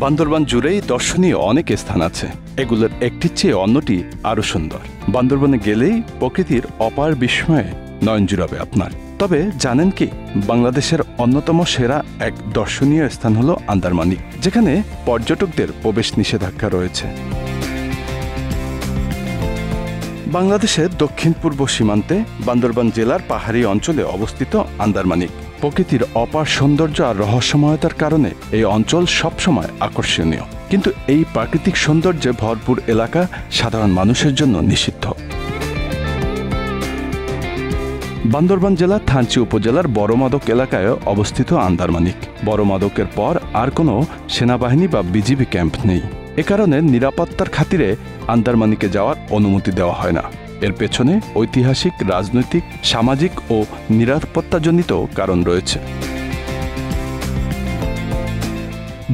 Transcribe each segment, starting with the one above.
বান্দরবান জুড়েই দর্শনীয় অনেক স্থান আছে। এগুলোর একটির চেয়ে অন্যটি আরও সুন্দর। বান্দরবানে গেলেই প্রকৃতির অপার বিস্ময়ে নয়ন জুড়াবে আপনার। তবে জানেন কি, বাংলাদেশের অন্যতম সেরা এক দর্শনীয় স্থান হলো আন্দারমানিক, যেখানে পর্যটকদের প্রবেশ নিষেধাজ্ঞা রয়েছে। বাংলাদেশের দক্ষিণ পূর্ব সীমান্তে বান্দরবান জেলার পাহাড়ি অঞ্চলে অবস্থিত আন্দারমানিক প্রকৃতির অপার সৌন্দর্য আর রহস্যময়তার কারণে এই অঞ্চল সবসময় আকর্ষণীয়। কিন্তু এই প্রাকৃতিক সৌন্দর্যে ভরপুর এলাকা সাধারণ মানুষের জন্য নিষিদ্ধ। বান্দরবান জেলার থানচি উপজেলার বড়মাদক এলাকায় অবস্থিত আন্দারমানিক। বড়মাদকের পর আর কোনো সেনাবাহিনী বা বিজিবি ক্যাম্প নেই। এ কারণে নিরাপত্তার খাতিরে আন্দারমানিকে যাওয়ার অনুমতি দেওয়া হয় না। এর পেছনে ঐতিহাসিক, রাজনৈতিক, সামাজিক ও নিরাপত্তাজনিত কারণ রয়েছে।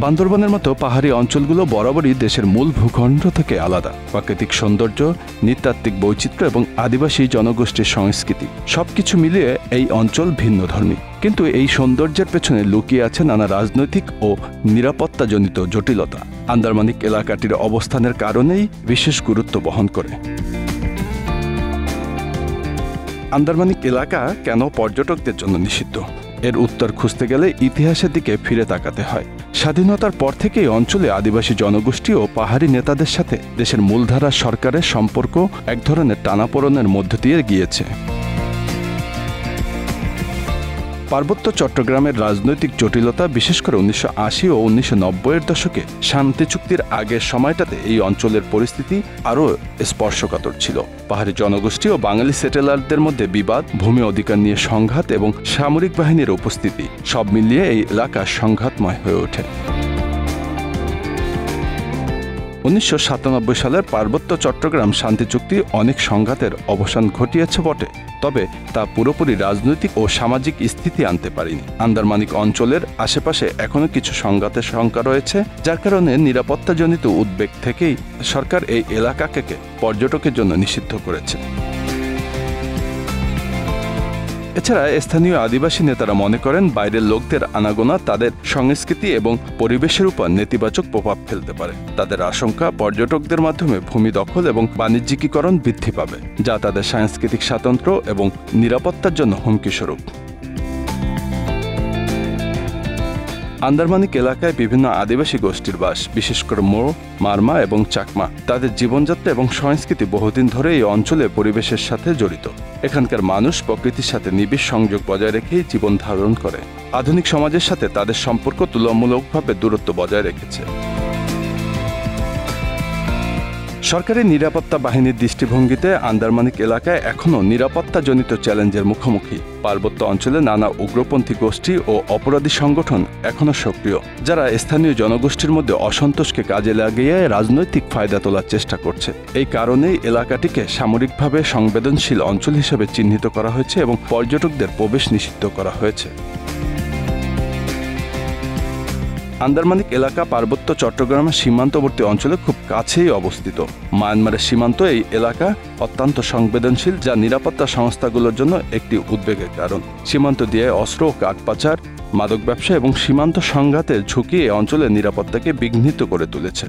বান্দরবানের মতো পাহাড়ি অঞ্চলগুলো বরাবরই দেশের মূল ভূখণ্ড থেকে আলাদা। প্রাকৃতিক সৌন্দর্য, নৃতাত্ত্বিক বৈচিত্র্য এবং আদিবাসী জনগোষ্ঠীর সংস্কৃতি সবকিছু মিলিয়ে এই অঞ্চল ভিন্নধর্মী। কিন্তু এই সৌন্দর্যের পেছনে লুকিয়ে আছে নানা রাজনৈতিক ও নিরাপত্তাজনিত জটিলতা। আন্দারমানিক এলাকাটির অবস্থানের কারণেই বিশেষ গুরুত্ব বহন করে। আন্দারমানিক এলাকা কেন পর্যটকদের জন্য নিষিদ্ধ? এর উত্তর খুঁজতে গেলে ইতিহাসের দিকে ফিরে তাকাতে হয়। স্বাধীনতার পর থেকে এই অঞ্চলে আদিবাসী জনগোষ্ঠী ও পাহাড়ি নেতাদের সাথে দেশের মূলধারা সরকারের সম্পর্ক এক ধরনের টানাপোড়েনের মধ্য দিয়ে গিয়েছে। পার্বত্য চট্টগ্রামের রাজনৈতিক জটিলতা, বিশেষ করে 1980 ও 1990-এর দশকে শান্তি চুক্তির আগের সময়টাতে এই অঞ্চলের পরিস্থিতি আরও স্পর্শকাতর ছিল। পাহাড়ি জনগোষ্ঠী ও বাঙালি সেটেলারদের মধ্যে বিবাদ, ভূমি অধিকার নিয়ে সংঘাত এবং সামরিক বাহিনীর উপস্থিতি সব মিলিয়ে এই এলাকা সংঘাতময় হয়ে ওঠে। 1997 সালের পার্বত্য চট্টগ্রাম শান্তি চুক্তি অনেক সংঘাতের অবসান ঘটিয়েছে বটে, তবে তা পুরোপুরি রাজনৈতিক ও সামাজিক স্থিতি আনতে পারেনি। আন্দারমানিক অঞ্চলের আশেপাশে এখনও কিছু সংঘাতের শঙ্কা রয়েছে, যার কারণে নিরাপত্তাজনিত উদ্বেগ থেকেই সরকার এই এলাকাকে পর্যটকের জন্য নিষিদ্ধ করেছে। এছাড়া স্থানীয় আদিবাসী নেতারা মনে করেন বাইরের লোকদের আনাগোনা তাদের সংস্কৃতি এবং পরিবেশের উপর নেতিবাচক প্রভাব ফেলতে পারে। তাদের আশঙ্কা, পর্যটকদের মাধ্যমে ভূমি দখল এবং বাণিজ্যিকীকরণ বৃদ্ধি পাবে, যা তাদের সাংস্কৃতিক স্বাতন্ত্র্য এবং নিরাপত্তার জন্য হুমকিস্বরূপ। আন্দারমানিক এলাকায় বিভিন্ন আদিবাসী গোষ্ঠীর বাস, বিশেষ করে মোড়, মারমা এবং চাকমা। তাদের জীবনযাত্রা এবং সংস্কৃতি বহুদিন ধরে এই অঞ্চলে পরিবেশের সাথে জড়িত। এখানকার মানুষ প্রকৃতির সাথে নিবিড় সংযোগ বজায় রেখেই জীবন ধারণ করে। আধুনিক সমাজের সাথে তাদের সম্পর্ক তুলনামূলকভাবে দূরত্ব বজায় রেখেছে। সরকারি নিরাপত্তা বাহিনীর দৃষ্টিভঙ্গিতে আন্দারমানিক এলাকায় এখনও নিরাপত্তাজনিত চ্যালেঞ্জের মুখোমুখি। পার্বত্য অঞ্চলে নানা উগ্রপন্থী গোষ্ঠী ও অপরাধী সংগঠন এখনও সক্রিয়, যারা স্থানীয় জনগোষ্ঠীর মধ্যে অসন্তোষকে কাজে লাগিয়ে রাজনৈতিক ফায়দা তোলার চেষ্টা করছে। এই কারণেই এলাকাটিকে সামরিকভাবে সংবেদনশীল অঞ্চল হিসেবে চিহ্নিত করা হয়েছে এবং পর্যটকদের প্রবেশ নিষিদ্ধ করা হয়েছে। আন্দারমানিক এলাকা পার্বত্য চট্টগ্রামের সীমান্তবর্তী অঞ্চলে খুব কাছেই অবস্থিত। মায়ানমারের সীমান্ত এই এলাকা অত্যন্ত সংবেদনশীল, যা নিরাপত্তা সংস্থাগুলোর জন্য একটি উদ্বেগের কারণ। সীমান্ত দিয়ে অস্ত্র, কাঠ পাচার, মাদক ব্যবসা এবং সীমান্ত সংঘাতের ঝুঁকি এই অঞ্চলের নিরাপত্তাকে বিঘ্নিত করে তুলেছে।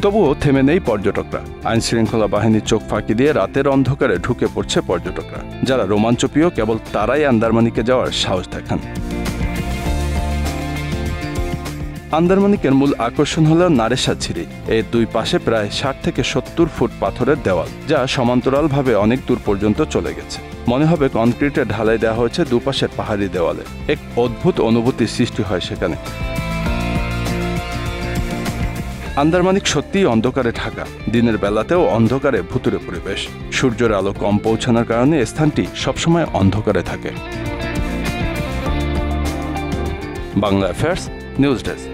তবুও থেমে নেই পর্যটকরা। আইনশৃঙ্খলা বাহিনীর চোখ ফাঁকি দিয়ে রাতের অন্ধকারে ঢুকে পড়ছে পর্যটকরা। যারা রোমাঞ্চপ্রিয়, কেবল তারাই আন্দারমানিকে যাওয়ার সাহস দেখান। আন্দারমানিকের মূল আকর্ষণ হল নারেসা ঝিরি। এর দুই পাশে প্রায় 60 থেকে 70 ফুট পাথরের দেওয়াল, যা সমান্তরালভাবে অনেক দূর পর্যন্ত চলে গেছে। মনে হবে কনক্রিটের ঢালাই দেওয়া হয়েছে দুপাশের পাহাড়ি দেওয়ালে। এক অদ্ভুত অনুভূতির সৃষ্টি হয় সেখানে। আন্দারমানিক সত্যিই অন্ধকারে ঢাকা। দিনের বেলাতেও অন্ধকারে ভুতুরে পরিবেশ। সূর্যের আলো কম পৌঁছানোর কারণে স্থানটি সবসময় অন্ধকারে থাকে। Bangla affairs news desk.